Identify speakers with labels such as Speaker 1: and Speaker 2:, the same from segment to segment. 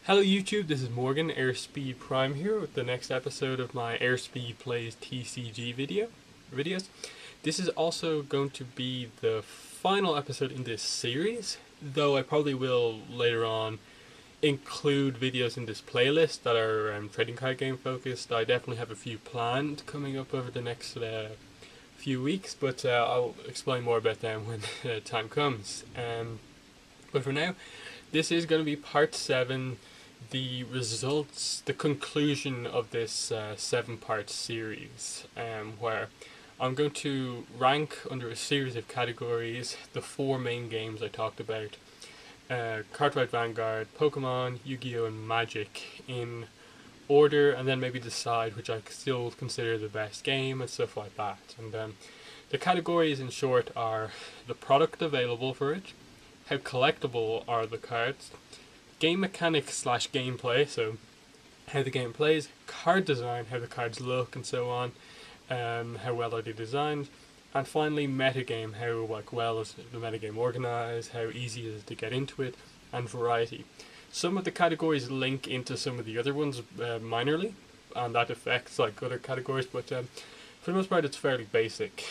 Speaker 1: Hello YouTube, this is Morgan, Airspeed Prime here with the next episode of my Airspeed Plays TCG videos. This is also going to be the final episode in this series, though I probably will later on include videos in this playlist that are trading card game focused. I definitely have a few planned coming up over the next few weeks, but I'll explain more about them when time comes. But for now, this is going to be part 7, the results, the conclusion of this 7-part series, where I'm going to rank under a series of categories the 4 main games I talked about. Cardfight Vanguard, Pokemon, Yu-Gi-Oh! And Magic in order, and then maybe decide which I still consider the best game and stuff like that. And the categories in short are the product available for it, how collectible are the cards, game mechanics / gameplay, so how the game plays, card design, how the cards look and so on, how well are they designed, and finally metagame, how well is the metagame organized, how easy is it to get into it, and variety. Some of the categories link into some of the other ones minorly, and that affects other categories, but for the most part it's fairly basic.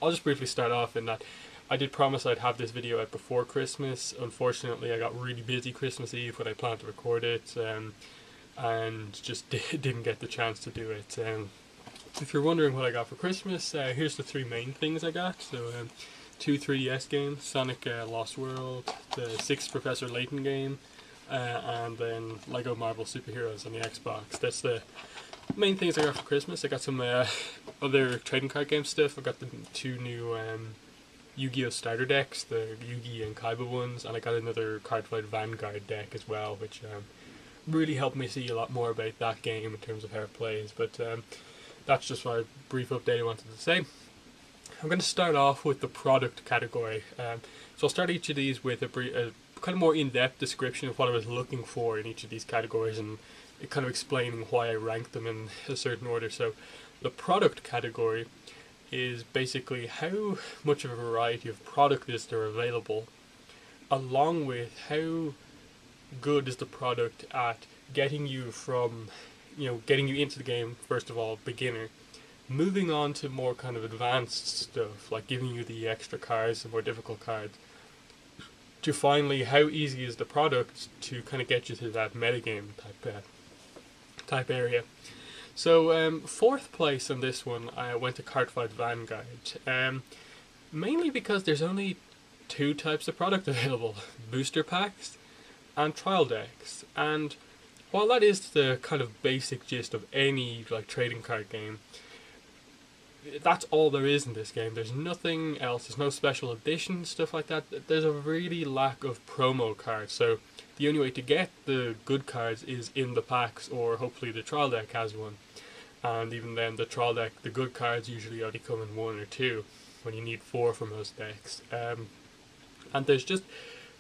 Speaker 1: I'll just briefly start off in that I did promise I'd have this video out before Christmas. Unfortunately, I got really busy Christmas Eve when I planned to record it, and just didn't get the chance to do it. If you're wondering what I got for Christmas, here's the 3 main things I got. So, 2 3DS games, Sonic Lost World, the 6th Professor Layton game, and then Lego Marvel Superheroes on the Xbox. That's the main things I got for Christmas. I got some other trading card game stuff. I got the 2 new Yu-Gi-Oh! Starter decks, the Yugi and Kaiba ones, and I got another Cardfight Vanguard deck as well, which really helped me see a lot more about that game in terms of how it plays. But that's just a brief update I wanted to say. I'm going to start off with the product category. So I'll start each of these with a kind of more in-depth description of what I was looking for in each of these categories, and kind of explaining why I ranked them in a certain order. So the product category is basically how much of a variety of product is there available, along with how good is the product at getting you from, getting you into the game, first of all, beginner, moving on to more kind of advanced stuff, like giving you the extra cards, the more difficult cards, to finally how easy is the product to kind of get you to that metagame type area. So 4th place on this one, I went to Cardfight Vanguard, mainly because there's only 2 types of product available: booster packs and trial decks. And while that is the kind of basic gist of any trading card game, that's all there is in this game. There's nothing else. There's no special editions, stuff like that. There's a really lack of promo cards. So the only way to get the good cards is in the packs, or hopefully the trial deck has one. And even then, the trial deck, the good cards usually only come in 1 or 2, when you need 4 for most decks. And there's just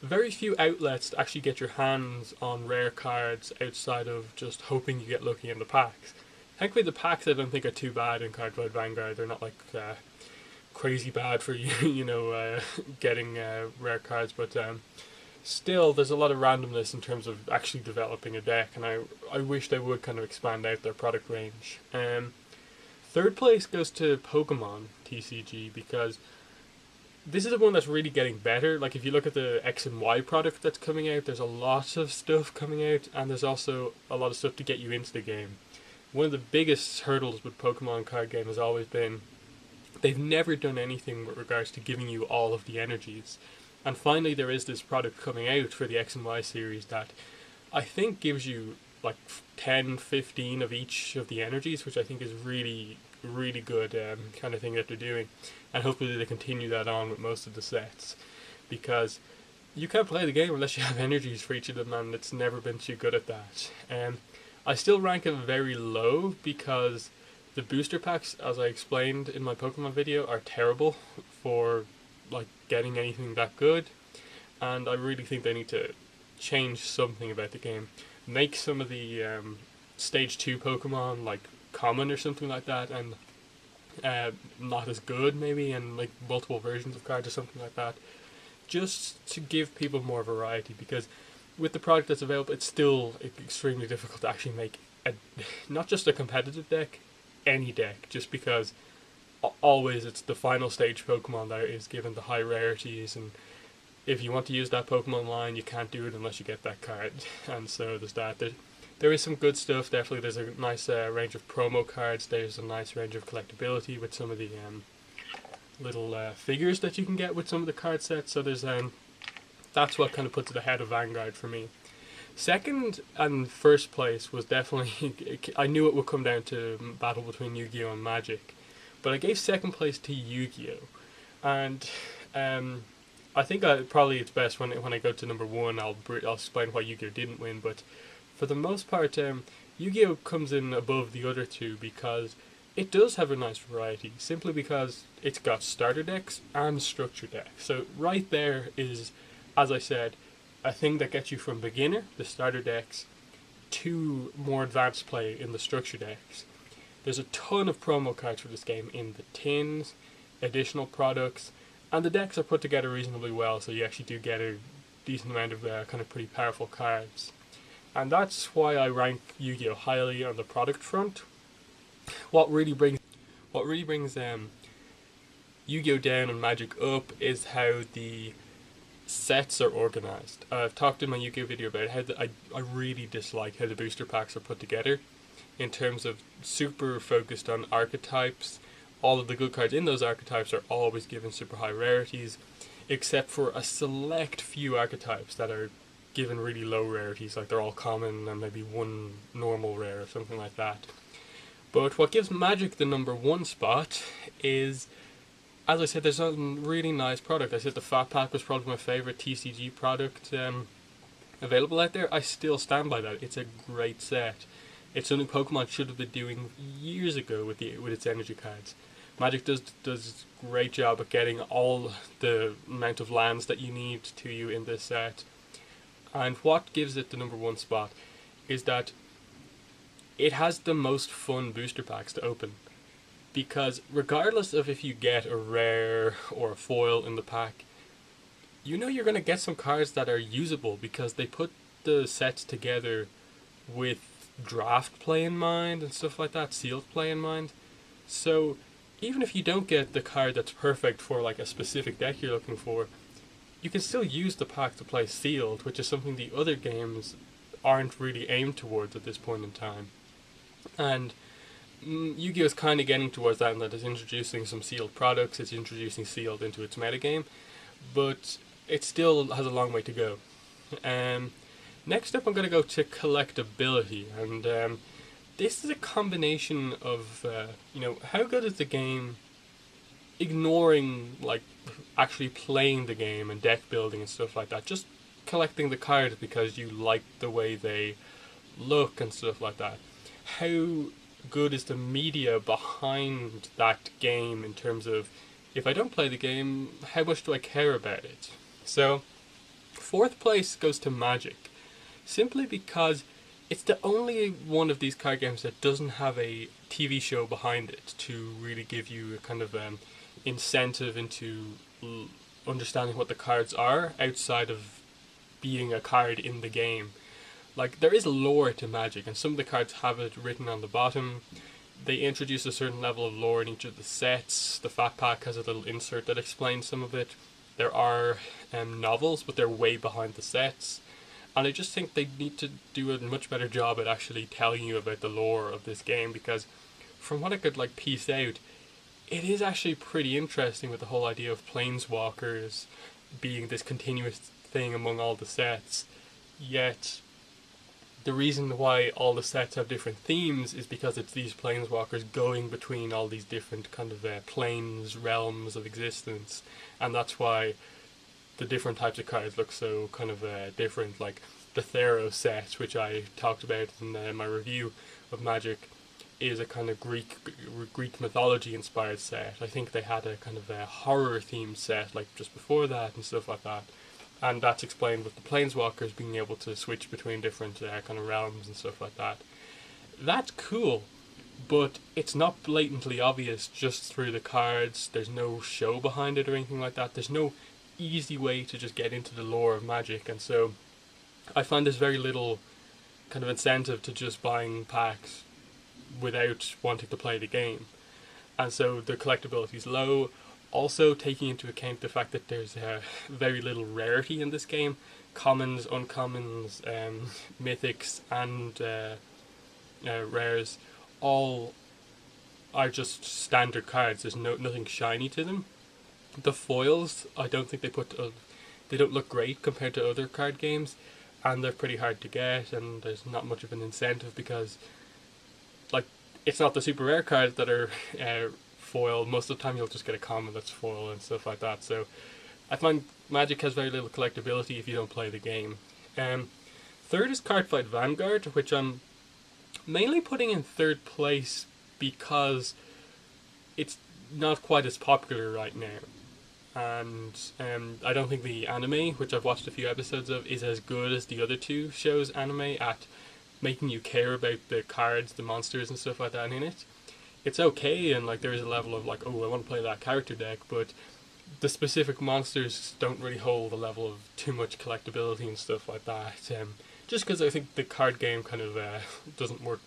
Speaker 1: very few outlets to actually get your hands on rare cards outside of just hoping you get lucky in the packs. Thankfully, the packs I don't think are too bad in Cardfight Vanguard. They're not crazy bad for you, getting rare cards, but still, there's a lot of randomness in terms of actually developing a deck, and I wish they would kind of expand out their product range. 3rd place goes to Pokemon TCG, because this is the one that's really getting better. If you look at the X and Y product that's coming out, there's a lot of stuff coming out, and there's also a lot of stuff to get you into the game. One of the biggest hurdles with Pokemon card game has always been they've never done anything with regards to giving you all of the energies. And finally, there is this product coming out for the X and Y series that I think gives you 10, 15 of each of the energies, which I think is really, really good kind of thing that they're doing. And hopefully they continue that on with most of the sets, because you can't play the game unless you have energies for each of them, and it's never been too good at that. I still rank it very low because the booster packs, as I explained in my Pokemon video, are terrible for getting anything that good, and I really think they need to change something about the game. Make some of the stage 2 Pokemon common or something like that, and not as good maybe, and multiple versions of cards or something like that, just to give people more variety, because with the product that's available, it's still extremely difficult to actually make not just a competitive deck, any deck, just because always it's the final stage Pokemon that is given the high rarities, and if you want to use that Pokemon line, you can't do it unless you get that card. And so there's that. There is some good stuff, definitely. There's a nice range of promo cards. There's a nice range of collectability with some of the little figures that you can get with some of the card sets. So there's that's what kind of puts it ahead of Vanguard for me. Second and first place was definitely, I knew it would come down to battle between Yu-Gi-Oh! And Magic, but I gave second place to Yu-Gi-Oh! And I think probably it's best when I go to number one, I'll explain why Yu-Gi-Oh! Didn't win, but for the most part, Yu-Gi-Oh! Comes in above the other two because it does have a nice variety, simply because it's got starter decks and structure decks. So right there is, as I said, a thing that gets you from beginner, the starter decks, to more advanced play in the structure decks. There's a ton of promo cards for this game in the tins, additional products, and the decks are put together reasonably well, so you actually do get a decent amount of kind of pretty powerful cards. And that's why I rank Yu-Gi-Oh! Highly on the product front. What really brings Yu-Gi-Oh! Down and Magic up is how the sets are organized. I've talked in my Yu-Gi-Oh! Video about how I really dislike how the booster packs are put together, in terms of super focused on archetypes. All of the good cards in those archetypes are always given super high rarities, except for a select few archetypes that are given really low rarities, like they're all common and maybe one normal rare or something like that. But what gives Magic the number one spot is, as I said, there's a really nice product. I said the Fat Pack was probably my favourite TCG product available out there. I still stand by that. It's a great set. It's something Pokemon should have been doing years ago with its energy cards. Magic does a great job at getting all the amount of lands that you need to you in this set. And what gives it the number one spot is that it has the most fun booster packs to open. Because regardless of if you get a rare or a foil in the pack, you know you're going to get some cards that are usable, because they put the sets together with draft play in mind and stuff like that, sealed play in mind. So even if you don't get the card that's perfect for like a specific deck you're looking for, you can still use the pack to play sealed, which is something the other games aren't really aimed towards at this point in time. And Yu-Gi-Oh! Is kind of getting towards that, in that it's introducing some sealed products, it's introducing sealed into its metagame, but it still has a long way to go. Next up I'm going to go to collectability, and this is a combination of, how good is the game ignoring, like, actually playing the game and deck building and stuff like that, just collecting the cards because you like the way they look and stuff like that. How good is the media behind that game, in terms of, if I don't play the game, how much do I care about it? So, fourth place goes to Magic, simply because it's the only one of these card games that doesn't have a TV show behind it to really give you a kind of incentive into understanding what the cards are outside of being a card in the game. Like, there is lore to Magic, and some of the cards have it written on the bottom. They introduce a certain level of lore in each of the sets. The Fat Pack has a little insert that explains some of it. There are novels, but they're way behind the sets. And I just think they need to do a much better job at actually telling you about the lore of this game, because from what I could piece out, it is actually pretty interesting, with the whole idea of planeswalkers being this continuous thing among all the sets. Yet the reason why all the sets have different themes is because it's these planeswalkers going between all these different kind of planes, realms of existence, and that's why the different types of cards look so kind of different. Like the Theros set, which I talked about in my review of Magic, is a kind of Greek mythology inspired set. I think they had a kind of a horror themed set like just before that and stuff like that. And that's explained with the planeswalkers being able to switch between different kind of realms and stuff like that. That's cool, but it's not blatantly obvious just through the cards. There's no show behind it or anything like that. There's no easy way to just get into the lore of Magic, and so I find there's very little kind of incentive to just buying packs without wanting to play the game, and so the collectability is low. Also, taking into account the fact that there's very little rarity in this game, commons, uncommons, mythics, and rares, all are just standard cards. There's nothing shiny to them. The foils, I don't think they don't look great compared to other card games, and they're pretty hard to get. And there's not much of an incentive because, like, it's not the super rare cards that are foil. Most of the time, you'll just get a common that's foil and stuff like that. So, I find Magic has very little collectability if you don't play the game. Third is Cardfight Vanguard, which I'm mainly putting in third place because it's not quite as popular right now. And I don't think the anime, which I've watched a few episodes of, is as good as the other two shows anime at making you care about the cards, the monsters and stuff like that in it. It's okay, and like there is a level of like, oh, I want to play that character deck, but the specific monsters don't really hold a level of too much collectability and stuff like that. Just because I think the card game kind of doesn't work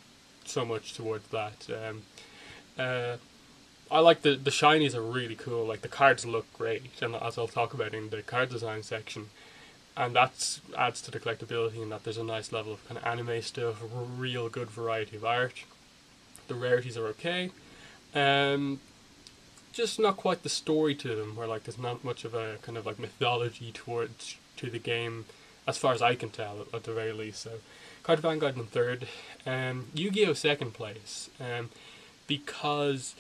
Speaker 1: so much towards that. I like the shinies are really cool. Like the cards look great, and as I'll talk about in the card design section, and that adds to the collectability in that there's a nice level of kind of anime stuff, real good variety of art. The rarities are okay, just not quite the story to them. Where like there's not much of a kind of like mythology to the game, as far as I can tell, at the very least. So, Card Vanguard in third, Yu-Gi-Oh second place, because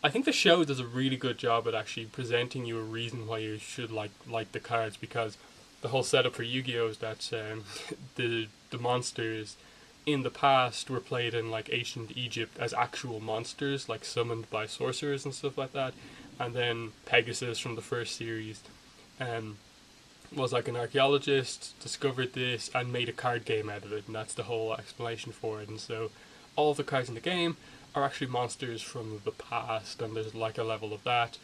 Speaker 1: I think the show does a really good job at actually presenting you a reason why you should like the cards, because the whole setup for Yu-Gi-Oh is that the monsters in the past were played in like ancient Egypt as actual monsters, like summoned by sorcerers and stuff like that, and then Pegasus from the first series was like an archaeologist, discovered this and made a card game out of it, and that's the whole explanation for it. And so all of the cards in the game are actually monsters from the past, and there's like a level of that.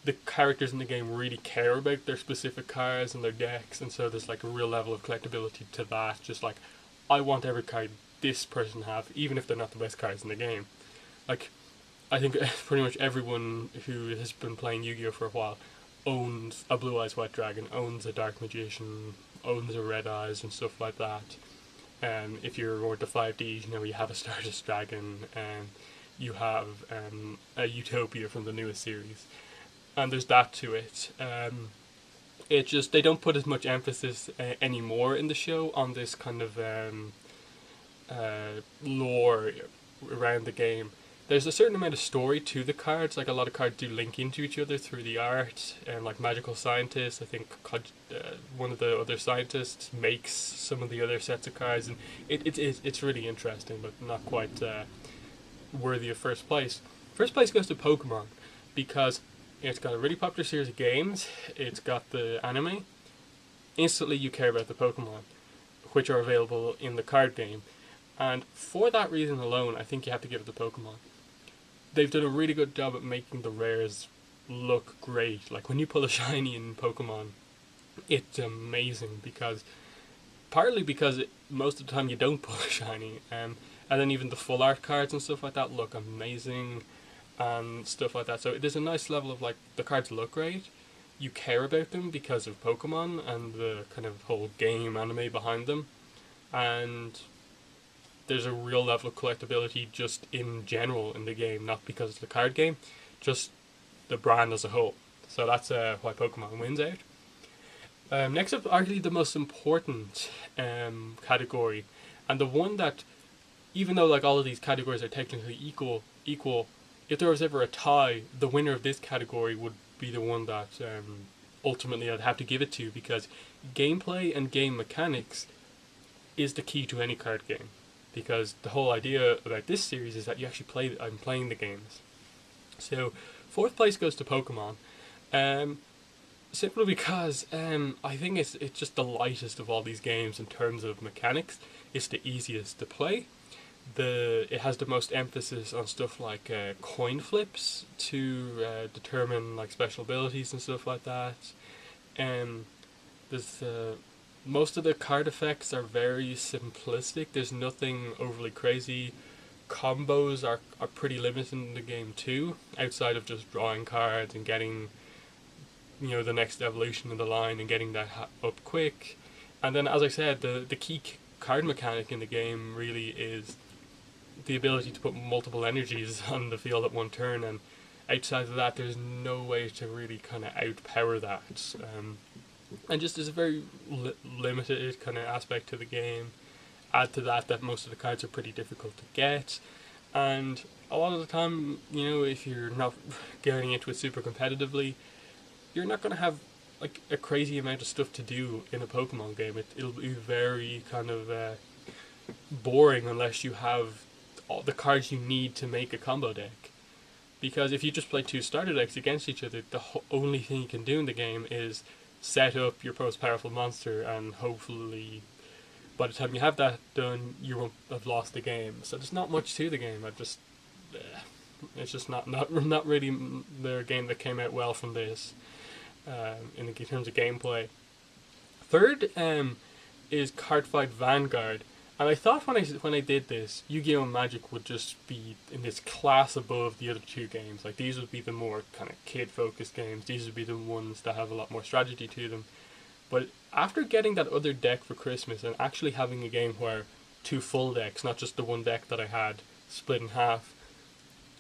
Speaker 1: The characters in the game really care about their specific cards and their decks, and so there's like a real level of collectability to that. Just like, I want every card this person have, even if they're not the best cards in the game. Like, I think pretty much everyone who has been playing Yu-Gi-Oh for a while owns a Blue Eyes White Dragon, owns a Dark Magician, owns a Red Eyes and stuff like that. If you're more to 5D, you have a Stardust Dragon, and you have a Utopia from the newest series, and there's that to it. It just, they don't put as much emphasis anymore in the show on this kind of lore around the game. There's a certain amount of story to the cards. Like a lot of cards do link into each other through the art, and like Magical Scientist, I think one of the other scientists makes some of the other sets of cards, and it's really interesting, but not quite worthy of first place. First place goes to Pokemon because it's got a really popular series of games. It's got the anime. Instantly, you care about the Pokemon, which are available in the card game, and for that reason alone, I think you have to give it to Pokemon. They've done a really good job at making the rares look great. Like when you pull a shiny in Pokemon, it's amazing partly because most of the time you don't pull a shiny, and then even the full art cards and stuff like that look amazing and stuff like that. So there's a nice level of like, the cards look great, you care about them because of Pokemon and the kind of whole game anime behind them, and there's a real level of collectability just in general in the game, not because it's the card game, just the brand as a whole. So that's why Pokemon wins out. Next up, arguably the most important category, and the one that, even though like all of these categories are technically equal, if there was ever a tie, the winner of this category would be the one that ultimately I'd have to give it to, because gameplay and game mechanics is the key to any card game. Because the whole idea about this series is that you actually I'm playing the games. So, fourth place goes to Pokemon. Simply because I think it's just the lightest of all these games in terms of mechanics. It's the easiest to play. It has the most emphasis on stuff like coin flips to determine like special abilities and stuff like that. There's most of the card effects are very simplistic. There's nothing overly crazy. Combos are pretty limited in the game too, outside of just drawing cards and getting, the next evolution in the line and getting that up quick. And then, as I said, the key card mechanic in the game really is the ability to put multiple energies on the field at one turn, and outside of that, there's no way to really kind of outpower that. And just there's a very limited kind of aspect to the game. Add to that most of the cards are pretty difficult to get, and a lot of the time, if you're not getting into it super competitively, you're not going to have like a crazy amount of stuff to do in a Pokemon game. It'll be very kind of boring unless you have all the cards you need to make a combo deck. Because if you just play two starter decks against each other, the only thing you can do in the game is set up your most powerful monster, and hopefully by the time you have that done, you won't have lost the game. So there's not much to the game. It's just not really the game that came out well from this in terms of gameplay. Third is Cardfight Vanguard. And I thought when I did this, Yu-Gi-Oh! And Magic would just be in this class above the other two games. Like, these would be the more kind of kid-focused games. These would be the ones that have a lot more strategy to them. But after getting that other deck for Christmas and actually having a game where two full decks, not just the one deck that I had split in half,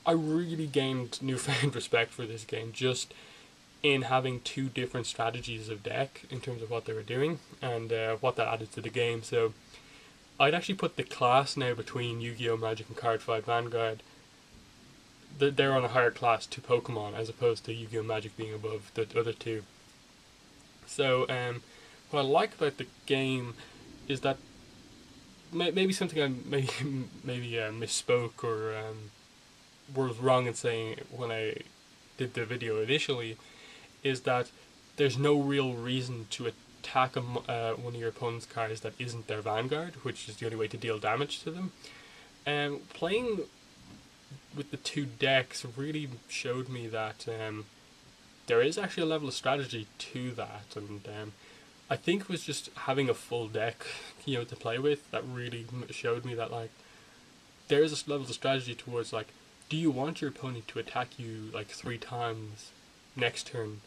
Speaker 1: I really gained newfound respect for this game just in having two different strategies of deck in terms of what they were doing and what that added to the game. So I'd actually put the class now between Yu-Gi-Oh! Magic and Cardfight Vanguard. They're on a higher class to Pokemon as opposed to Yu-Gi-Oh! Magic being above the other two. So what I like about the game is that maybe something I maybe misspoke or was wrong in saying when I did the video initially, is that there's no real reason to attack one of your opponent's cards that isn't their Vanguard, which is the only way to deal damage to them. Playing with the two decks really showed me that there is actually a level of strategy to that, and I think it was just having a full deck, to play with that really showed me that like there is a level of strategy towards like, do you want your opponent to attack you like 3 times next turn,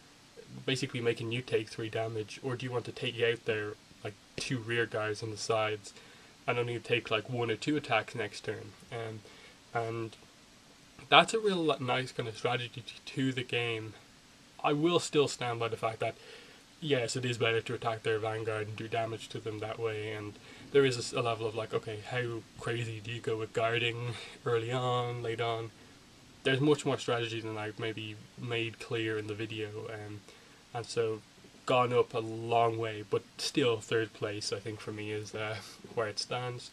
Speaker 1: basically making you take 3 damage, or do you want to take out their like 2 rear guards on the sides and only take like 1 or 2 attacks next turn? And that's a real nice kind of strategy to the game. I will still stand by the fact that yes, it is better to attack their Vanguard and do damage to them that way, and there is a level of like, okay, how crazy do you go with guarding early on, late on? There's much more strategy than I've maybe made clear in the video, and so gone up a long way, but still third place I think for me is where it stands.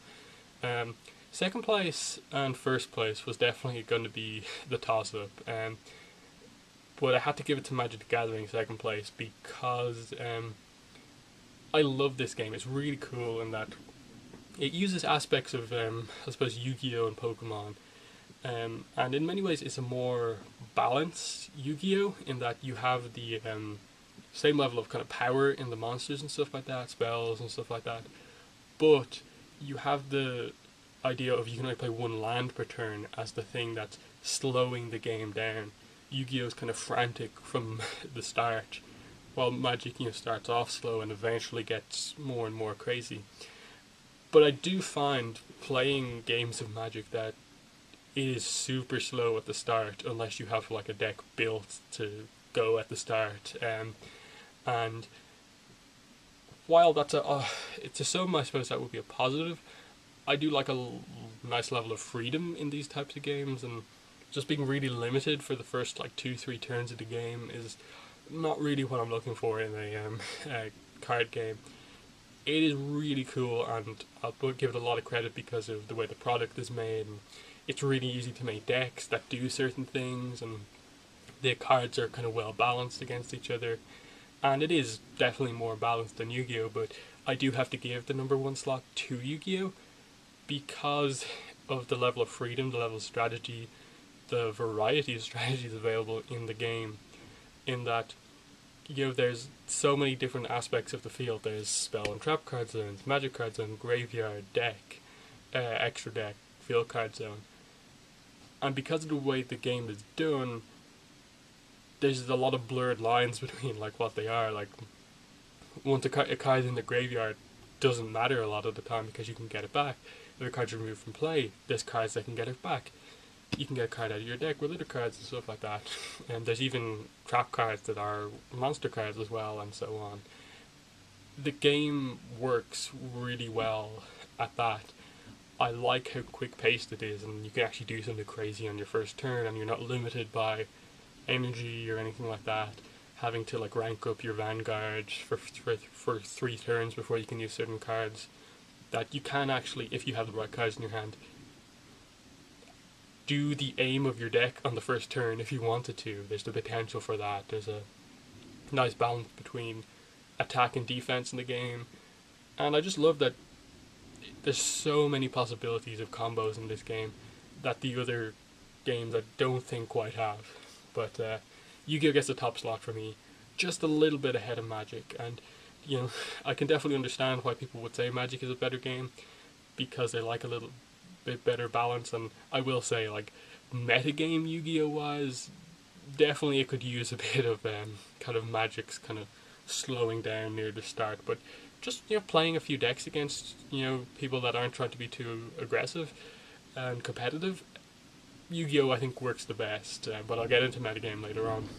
Speaker 1: Second place and first place was definitely going to be the toss-up, but I had to give it to Magic the Gathering second place because I love this game. It's really cool in that it uses aspects of I suppose Yu-Gi-Oh! And Pokemon, and in many ways it's a more balanced Yu-Gi-Oh! In that you have the same level of kind of power in the monsters and stuff like that, spells and stuff like that, but you have the idea of you can only play 1 land per turn as the thing that's slowing the game down. Yu-Gi-Oh! Is kind of frantic from the start, while Magic starts off slow and eventually gets more and more crazy. But I do find playing games of Magic that it is super slow at the start unless you have like a deck built to go at the start. And while that's to some I suppose that would be a positive, I do like a nice level of freedom in these types of games, and just being really limited for the first like 2-3 turns of the game is not really what I'm looking for in a card game. It is really cool, and I'll give it a lot of credit because of the way the product is made, and it's really easy to make decks that do certain things, and the cards are kind of well balanced against each other, and it is definitely more balanced than Yu-Gi-Oh! But I do have to give the number 1 slot to Yu-Gi-Oh! Because of the level of freedom, the level of strategy, the variety of strategies available in the game, in that there's so many different aspects of the field. There's spell and trap card zones, magic card zone, graveyard, deck, extra deck, field card zone. And because of the way the game is done, there's a lot of blurred lines between like what they are. Like once a card's in the graveyard, doesn't matter a lot of the time because you can get it back. If a card's removed from play, there's cards that can get it back. You can get a card out of your deck with other cards and stuff like that. And there's even trap cards that are monster cards as well, and so on. The game works really well at that. I like how quick paced it is, and you can actually do something crazy on your first turn, and you're not limited by energy or anything like that. Having to like rank up your vanguard for 3 turns before you can use certain cards. That you can actually, if you have the right cards in your hand, do the aim of your deck on the first turn if you wanted to. There's the potential for that. There's a nice balance between attack and defense in the game, and I just love that there's so many possibilities of combos in this game that the other games I don't think quite have. But Yu-Gi-Oh gets the top slot for me, just a little bit ahead of Magic, and I can definitely understand why people would say Magic is a better game because they like a little bit better balance. And I will say, like, metagame Yu-Gi-Oh wise, definitely it could use a bit of kind of Magic's kind of slowing down near the start. But just playing a few decks against people that aren't trying to be too aggressive and competitive, Yu-Gi-Oh I think works the best. But I'll get into metagame later on.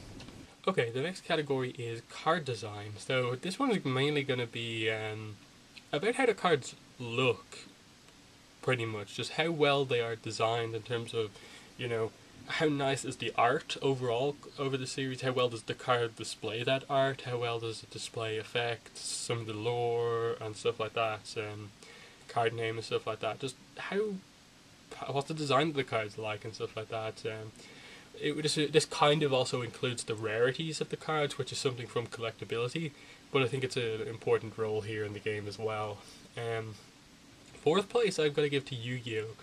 Speaker 1: Okay, the next category is card design. So this one is mainly going to be about how the cards look, pretty much. Just how well they are designed in terms of, how nice is the art overall over the series, how well does the card display that art, how well does it display effects, some of the lore and stuff like that, card name and stuff like that. Just what's the design of the cards like and stuff like that. This kind of also includes the rarities of the cards, which is something from collectability, but I think it's an important role here in the game as well. Fourth place I've got to give to Yu-Gi-Oh!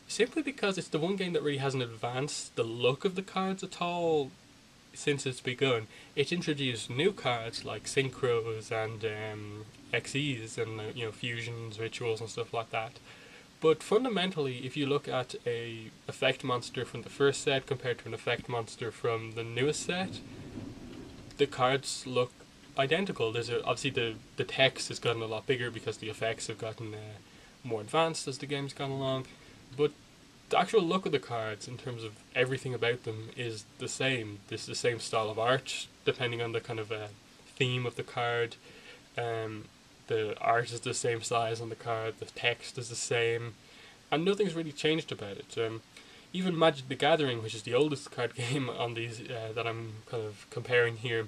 Speaker 1: Simply because it's the one game that really hasn't advanced the look of the cards at all since it's begun. It's introduced new cards like synchros and XEs and fusions, rituals and stuff like that. But fundamentally, if you look at a effect monster from the first set compared to an effect monster from the newest set, the cards look identical. Obviously the text has gotten a lot bigger because the effects have gotten more advanced as the game's gone along, but the actual look of the cards in terms of everything about them is the same. This is the same style of art depending on the kind of theme of the card. The art is the same size on the card, the text is the same, and nothing's really changed about it. Even Magic the Gathering, which is the oldest card game on these that I'm kind of comparing here,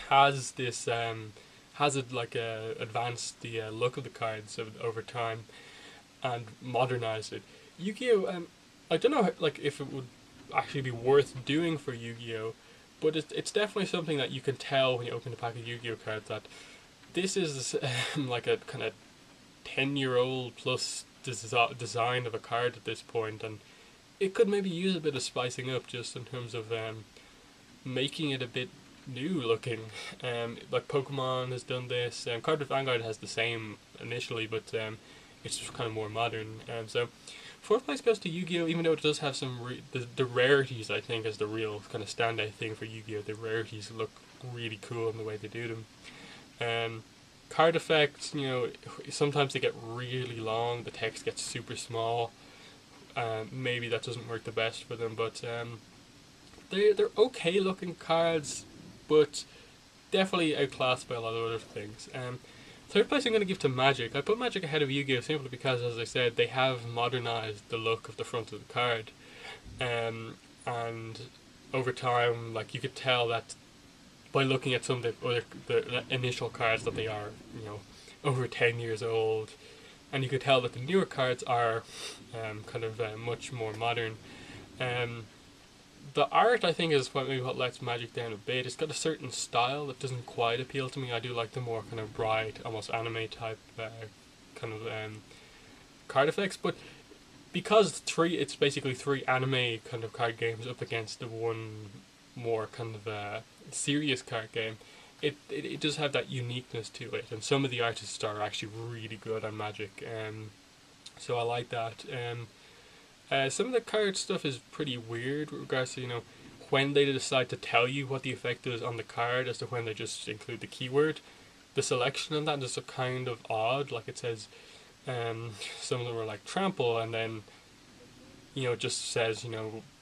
Speaker 1: has this advanced the look of the cards over time and modernized it. Yu-Gi-Oh! I don't know if it would actually be worth doing for Yu-Gi-Oh! But it's definitely something that you can tell when you open a pack of Yu-Gi-Oh! Cards that this is like a kind of 10-year-old plus design of a card at this point, and it could maybe use a bit of spicing up just in terms of making it a bit new looking. Like Pokemon has done this, Card of Vanguard has the same initially, but it's just kind of more modern. So fourth place goes to Yu-Gi-Oh! Even though it does have some the rarities, I think, is the real kind of standout thing for Yu-Gi-Oh! The rarities look really cool in the way they do them. Card effects, sometimes they get really long, the text gets super small. Maybe that doesn't work the best for them, but they're okay looking cards, but definitely outclassed by a lot of other things. Third place I'm going to give to Magic. I put Magic ahead of Yu-Gi-Oh! Simply because, as I said, they have modernized the look of the front of the card. And over time, like, you could tell that by looking at some of the initial cards that they are, over 10 years old. And you could tell that the newer cards are much more modern. The art, I think, is maybe what lets Magic down a bit. It's got a certain style that doesn't quite appeal to me. I do like the more kind of bright, almost anime type card effects. But because it's basically 3 anime kind of card games up against the one more kind of serious card game, it does have that uniqueness to it, and some of the artists are actually really good on Magic. So I like that. Some of the card stuff is pretty weird with regards to, when they decide to tell you what the effect is on the card as to when they just include the keyword. The selection on that is a kind of odd. Like it says, some of them are like trample, and then it just says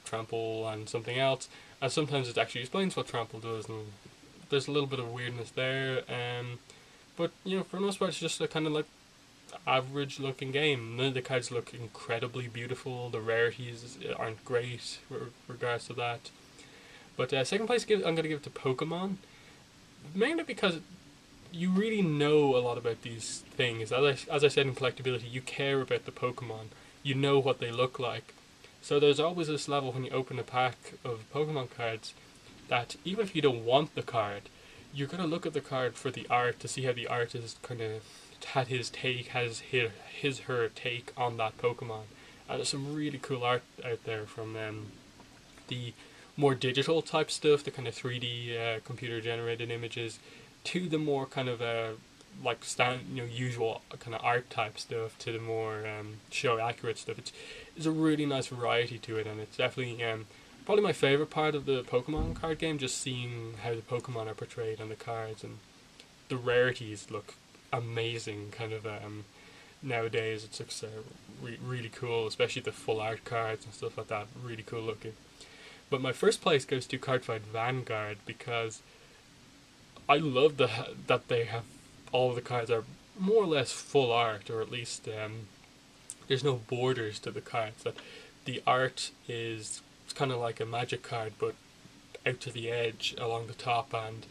Speaker 1: trample and something else, and sometimes it actually explains what trample does, and there's a little bit of weirdness there. But for the most part, it's just a kind of like average looking game. None of the cards look incredibly beautiful. The rarities aren't great with regards to that. But second place, I'm going to give it to Pokemon, mainly because you really know a lot about these things. As I said in collectability, you care about the Pokemon. You know what they look like. So there's always this level when you open a pack of Pokemon cards that even if you don't want the card, you're going to look at the card for the art to see how the artist kind of had has her take on that Pokemon. And there's some really cool art out there from the more digital type stuff, the kind of 3D computer generated images, to the more kind of like usual kind of art type stuff, to the more show accurate stuff. It's a really nice variety to it, and it's definitely probably my favorite part of the Pokemon card game. Just seeing how the Pokemon are portrayed on the cards, and the rarities look amazing. Kind of nowadays it looks really cool, especially the full art cards and stuff like that. Really cool looking. But my first place goes to Cardfight Vanguard because I love that they have all of the cards are more or less full art, or at least there's no borders to the cards. That the art is kind of like a Magic card, but out to the edge along the top, and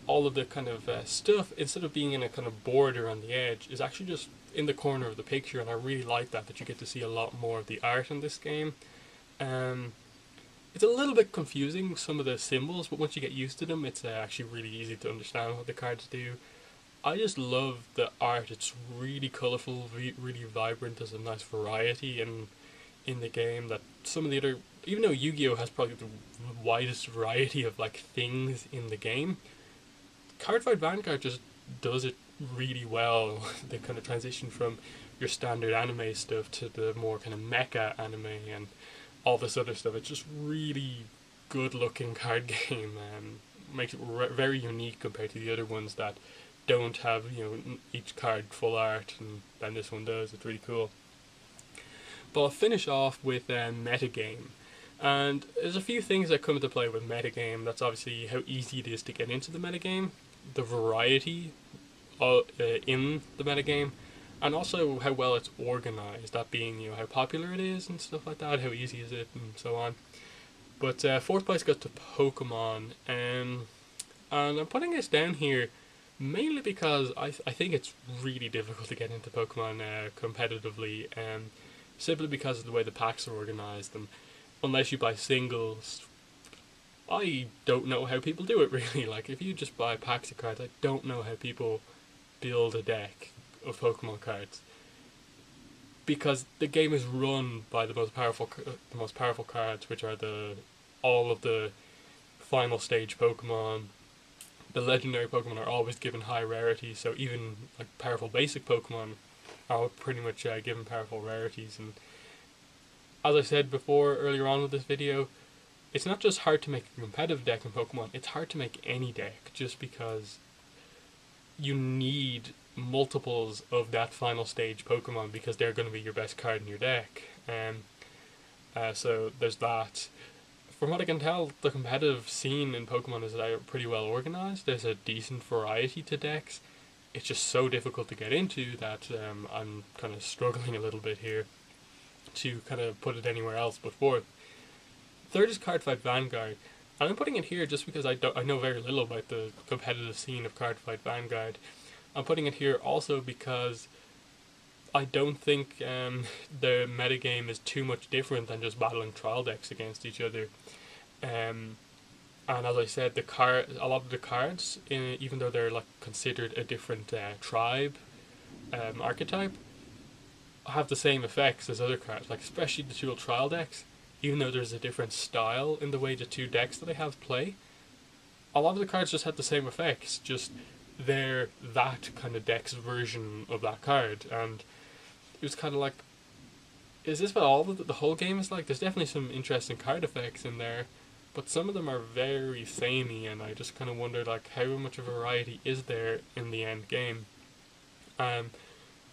Speaker 1: all of the kind of stuff, instead of being in a kind of border on the edge, is actually just in the corner of the picture, and I really like that you get to see a lot more of the art in this game. It's a little bit confusing, some of the symbols, but once you get used to them, it's actually really easy to understand what the cards do. I just love the art. It's really colourful, really vibrant. There's a nice variety in the game that some of the other, even though Yu-Gi-Oh has probably the widest variety of like things in the game, Cardfight Vanguard just does it really well. They kind of transition from your standard anime stuff to the more kind of mecha anime and all this other stuff. It's just really good looking card game. Makes it very unique compared to the other ones that don't have each card full art, and then this one does. It's really cool. But I'll finish off with metagame. And there's a few things that come into play with metagame. That's obviously how easy it is to get into the metagame, the variety in the metagame, and also how well it's organized. That being, how popular it is and stuff like that, how easy is it, and so on. But fourth place goes to Pokemon, and I'm putting this down here mainly because I think it's really difficult to get into Pokemon competitively, simply because of the way the packs are organized, and unless you buy singles, I don't know how people do it really. Like, if you just buy packs of cards, I don't know how people build a deck of Pokemon cards, because the game is run by the most powerful cards, which are all of the final stage Pokemon. The legendary Pokemon are always given high rarity, so even like powerful basic Pokemon are pretty much given powerful rarities. And as I said before earlier on with this video, it's not just hard to make a competitive deck in Pokemon, it's hard to make any deck, just because you need multiples of that final stage Pokemon, because they're going to be your best card in your deck. So there's that. From what I can tell, the competitive scene in Pokemon is pretty well organized. There's a decent variety to decks. It's just so difficult to get into that I'm kind of struggling a little bit here to kind of put it anywhere else but fourth. Third is Cardfight Vanguard, and I'm putting it here just because I know very little about the competitive scene of Cardfight Vanguard. I'm putting it here also because I don't think the metagame is too much different than just battling trial decks against each other. And as I said, a lot of the cards, even though they're like considered a different tribe archetype, have the same effects as other cards. Like, especially the dual trial decks, even though there's a different style in the way the two decks that I have play, a lot of the cards just had the same effects, just they're that kind of deck's version of that card, and it was kind of like, is this what all of the whole game is like? There's definitely some interesting card effects in there, but some of them are very samey, and I just kind of wondered like how much of a variety is there in the end game. Um,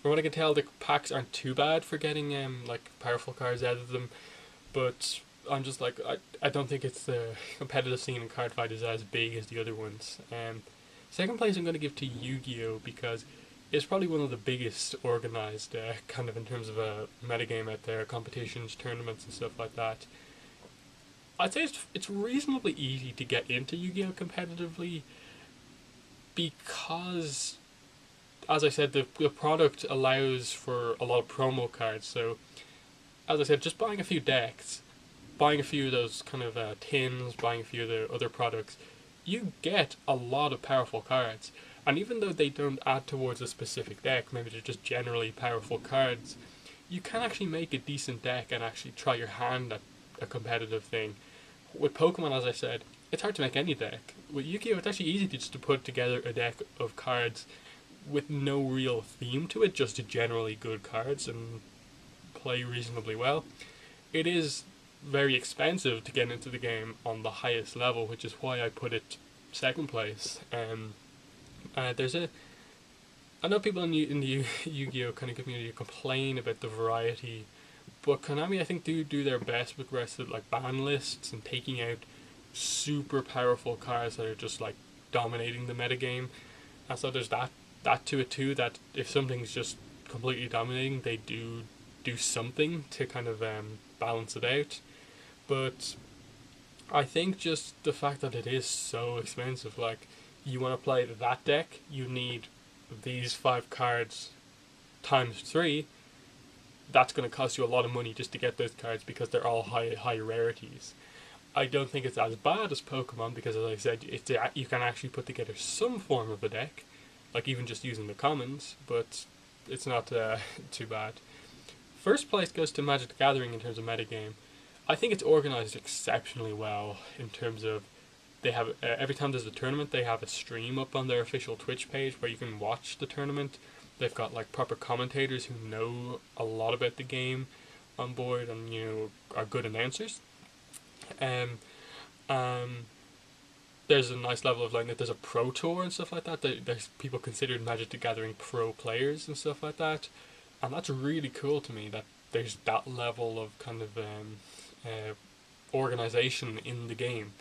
Speaker 1: from what I can tell, the packs aren't too bad for getting like powerful cards out of them, but I'm just like I don't think it's the competitive scene in Cardfight is as big as the other ones. Second place I'm going to give to Yu-Gi-Oh because it's probably one of the biggest organized kind of in terms of a metagame out there, competitions, tournaments, and stuff like that. I'd say it's reasonably easy to get into Yu-Gi-Oh competitively because, as I said, the product allows for a lot of promo cards. So, as I said, just buying a few decks, buying a few of those kind of tins, buying a few of the other products, you get a lot of powerful cards. And even though they don't add towards a specific deck, maybe they're just generally powerful cards, you can actually make a decent deck and actually try your hand at a competitive thing. With Pokemon, as I said, it's hard to make any deck. With Yu-Gi-Oh, it's actually easy just to put together a deck of cards with no real theme to it, just generally good cards and play reasonably well. It is very expensive to get into the game on the highest level, which is why I put it second place. There's a I know people in the Yu-Gi-Oh kind of community complain about the variety, but Konami I think do their best with the rest of like ban lists and taking out super powerful cards that are just like dominating the metagame. And so there's that to it too. That if something's just completely dominating, they do something to kind of balance it out. But I think just the fact that it is so expensive, like you want to play that deck, you need these 5 cards times 3. That's going to cost you a lot of money just to get those cards because they're all high rarities. I don't think it's as bad as Pokemon because, as I said, you can actually put together some form of a deck, like even just using the commons, but it's not too bad. First place goes to Magic the Gathering in terms of metagame. I think it's organized exceptionally well in terms of they have every time there's a tournament they have a stream up on their official Twitch page where you can watch the tournament. They've got like proper commentators who know a lot about the game on board and are good announcers. Um, um, there's a nice level of like there's a pro tour and stuff like that. There's people considered Magic the Gathering pro players and stuff like that, and that's really cool to me that there's that level of kind of organization in the game.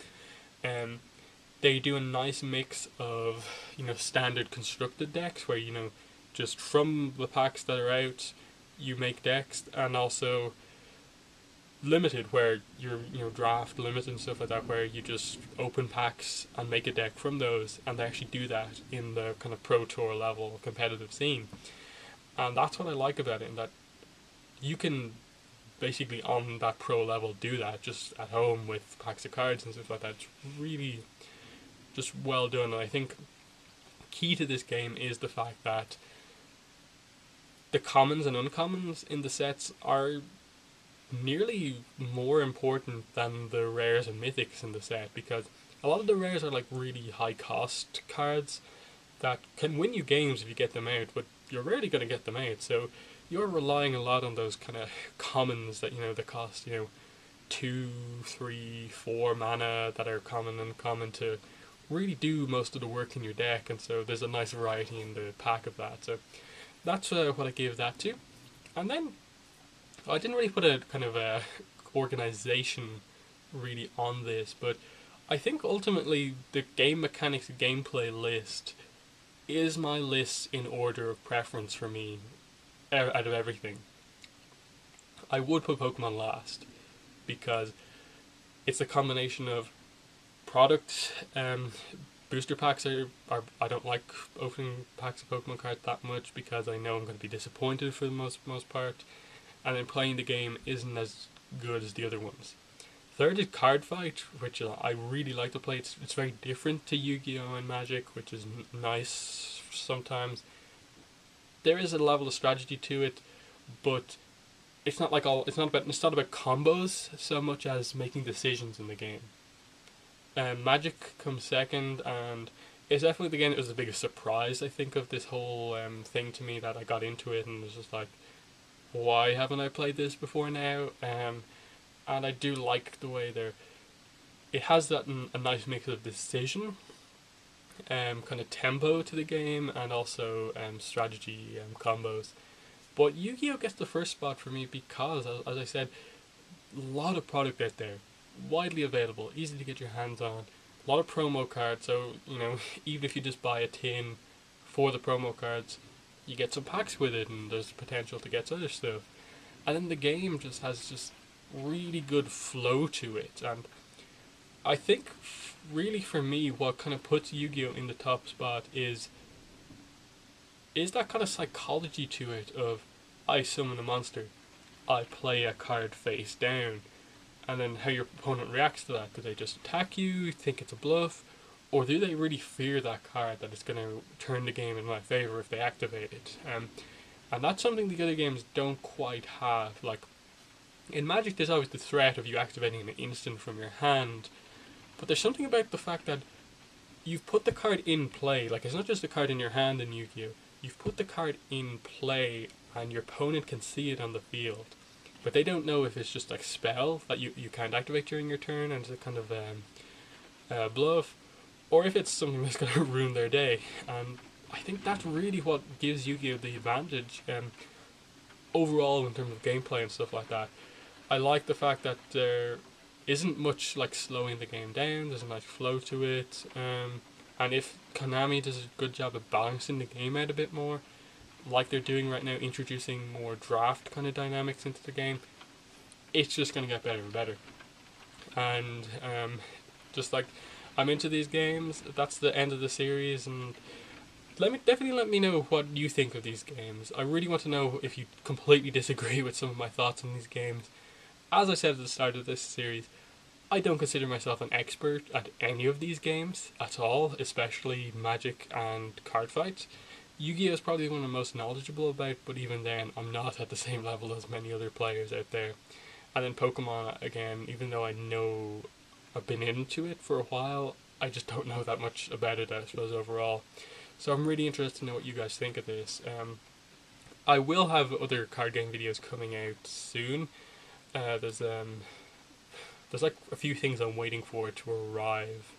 Speaker 1: They do a nice mix of standard constructed decks where just from the packs that are out you make decks, and also limited where you're draft limited and stuff like that where you just open packs and make a deck from those, and they actually do that in the kind of pro tour level competitive scene. And that's what I like about it, in that you can basically on that pro level do that just at home with packs of cards and stuff like that. It's really just well done, and I think key to this game is the fact that the commons and uncommons in the sets are nearly more important than the rares and mythics in the set, because a lot of the rares are like really high cost cards that can win you games if you get them out, but you're rarely going to get them out, so you're relying a lot on those kind of commons that that cost 2, 3, 4 mana that are common and uncommon to really do most of the work in your deck, and so there's a nice variety in the pack of that. So that's what I gave that to. And then I didn't really put a kind of a organization really on this, but I think ultimately the game mechanics gameplay list is my list in order of preference for me out of everything. I would put Pokemon last because it's a combination of product. Booster packs are I don't like opening packs of Pokemon cards that much because I know I'm going to be disappointed for the most part, and then playing the game isn't as good as the other ones. Third is Cardfight, which I really like to play. It's very different to Yu-Gi-Oh and Magic, which is nice sometimes. There is a level of strategy to it, but it's not about combos so much as making decisions in the game. Magic comes second, and it's definitely the game that was the biggest surprise, I think, of this whole thing to me, that I got into it and was just like, why haven't I played this before now? And I do like the way it has that a nice mix of decision, kind of tempo to the game, and also strategy combos. But Yu-Gi-Oh gets the first spot for me because, as I said, a lot of product out there, widely available, easy to get your hands on. A lot of promo cards, so even if you just buy a tin for the promo cards, you get some packs with it, and there's potential to get other stuff. And then the game just has really good flow to it, and I think really for me, what kind of puts Yu-Gi-Oh in the top spot is that kind of psychology to it of, I summon a monster, I play a card face down, and then how your opponent reacts to that. Do they just attack you, think it's a bluff, or do they really fear that card, that it's going to turn the game in my favour if they activate it? And that's something the other games don't quite have. Like, in Magic there's always the threat of you activating an instant from your hand, but there's something about the fact that you've put the card in play. Like, it's not just a card in your hand in Yu-Gi-Oh! You've put the card in play, and your opponent can see it on the field. But they don't know if it's just like spell that you can't activate during your turn, and it's a kind of bluff, or if it's something that's going to ruin their day. And I think that's really what gives Yu-Gi-Oh! The advantage overall in terms of gameplay and stuff like that. I like the fact that there isn't much like slowing the game down. There's a nice flow to it, and if Konami does a good job of balancing the game out a bit more, like they're doing right now, introducing more draft kind of dynamics into the game, it's just going to get better and better. And just like, I'm into these games. That's the end of the series, and definitely let me know what you think of these games. I really want to know if you completely disagree with some of my thoughts on these games. As I said at the start of this series, I don't consider myself an expert at any of these games at all, especially Magic and Card Fight. Yu-Gi-Oh! Is probably the one I'm most knowledgeable about, but even then, I'm not at the same level as many other players out there. And then Pokemon, again, even though I know I've been into it for a while, I just don't know that much about it, I suppose, overall. So I'm really interested to know what you guys think of this. I will have other card game videos coming out soon. There's like a few things I'm waiting for to arrive.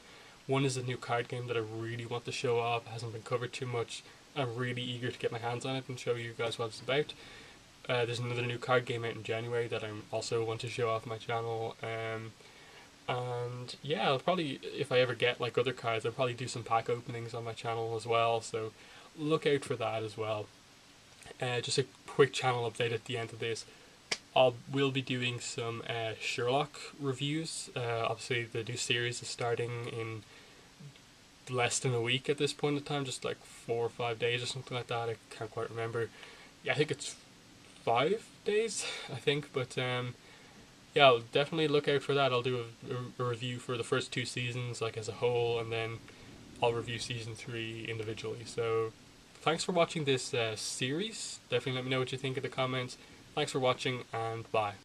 Speaker 1: One is a new card game that I really want to show off. It hasn't been covered too much. I'm really eager to get my hands on it and show you guys what it's about. There's another new card game out in January that I also want to show off my channel. And yeah, I'll probably, if I ever get like other cards, I'll probably do some pack openings on my channel as well. So look out for that as well. Just a quick channel update at the end of this. We'll be doing some Sherlock reviews. Obviously, the new series is starting in less than a week at this point in time, just like 4 or 5 days or something like that. I can't quite remember. Yeah, I think it's 5 days, I think. But yeah, I'll definitely look out for that. I'll do a review for the first 2 seasons, like as a whole, and then I'll review season 3 individually. So thanks for watching this series. Definitely let me know what you think in the comments. Thanks for watching, and bye.